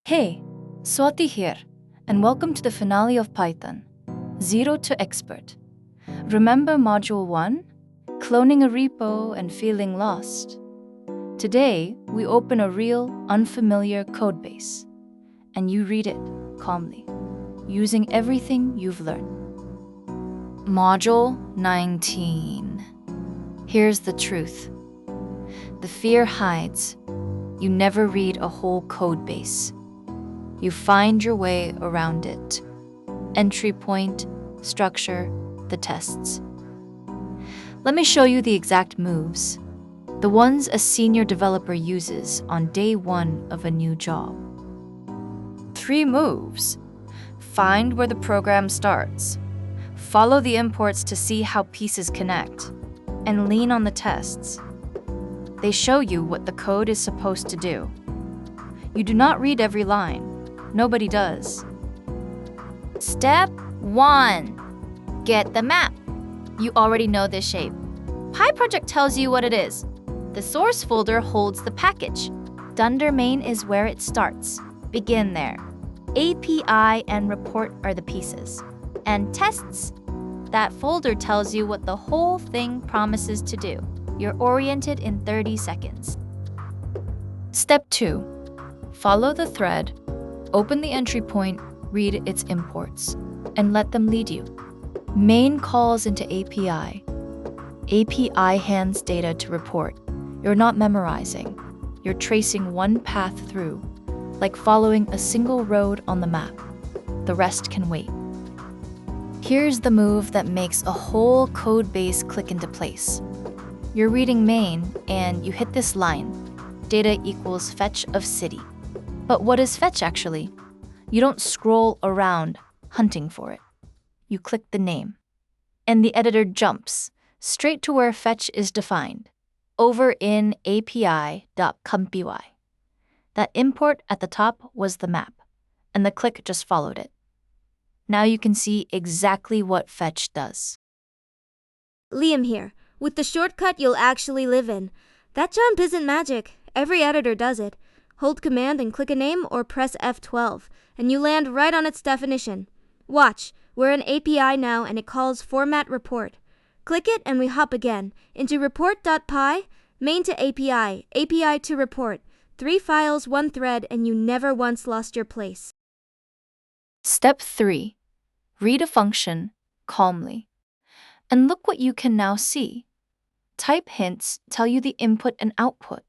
Hey, Swati here, and welcome to the finale of Python, Zero to Expert. Remember Module 1? Cloning a repo and feeling lost. Today, we open a real, unfamiliar codebase, and you read it calmly, using everything you've learned. Module 19. Here's the truth. The fear hides. You never read a whole codebase. You find your way around it. Entry point, structure, the tests. Let me show you the exact moves, the ones a senior developer uses on day one of a new job. 3 moves. Find where the program starts. Follow the imports to see how pieces connect. And lean on the tests. They show you what the code is supposed to do. You do not read every line. Nobody does. Step 1. Get the map. You already know this shape. PyProject tells you what it is. The source folder holds the package. Dunder main is where it starts. Begin there. API and report are the pieces. And tests? That folder tells you what the whole thing promises to do. You're oriented in 30 seconds. Step 2. Follow the thread. Open the entry point, read its imports, and let them lead you. Main calls into API. API hands data to report. You're not memorizing. You're tracing one path through, like following a single road on the map. The rest can wait. Here's the move that makes a whole code base click into place. You're reading main, and you hit this line. Data equals fetch of city. But what is fetch actually? You don't scroll around hunting for it. You click the name. And the editor jumps straight to where fetch is defined, over in api.compy. That import at the top was the map, and the click just followed it. Now you can see exactly what fetch does. Liam here. With the shortcut you'll actually live in. That jump isn't magic. Every editor does it. Hold Command and click a name or press F12, and you land right on its definition. Watch, we're in API now and it calls format report. Click it and we hop again into report.py, main to API, API to report. 3 files, 1 thread, and you never once lost your place. Step 3. Read a function calmly. And look what you can now see. Type hints tell you the input and output.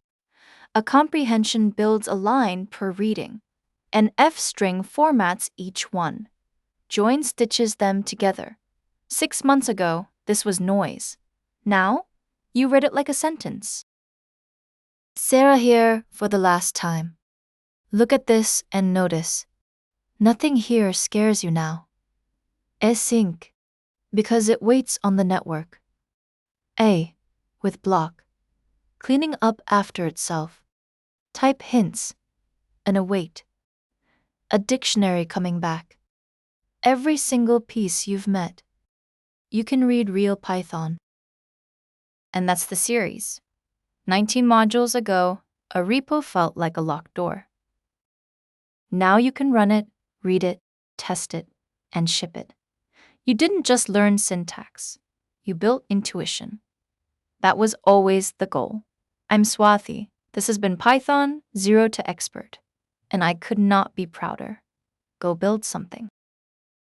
A comprehension builds a line per reading. An F string formats each one. Join stitches them together. 6 months ago, this was noise. Now, you read it like a sentence. Sarah here for the last time. Look at this and notice. Nothing here scares you now. Async, because it waits on the network. A, with block, cleaning up after itself. Type hints, and await. A dictionary coming back. Every single piece you've met. You can read real Python. And that's the series. 19 modules ago, a repo felt like a locked door. Now you can run it, read it, test it, and ship it. You didn't just learn syntax. You built intuition. That was always the goal. I'm Swati. This has been Python Zero to Expert, and I could not be prouder. Go build something.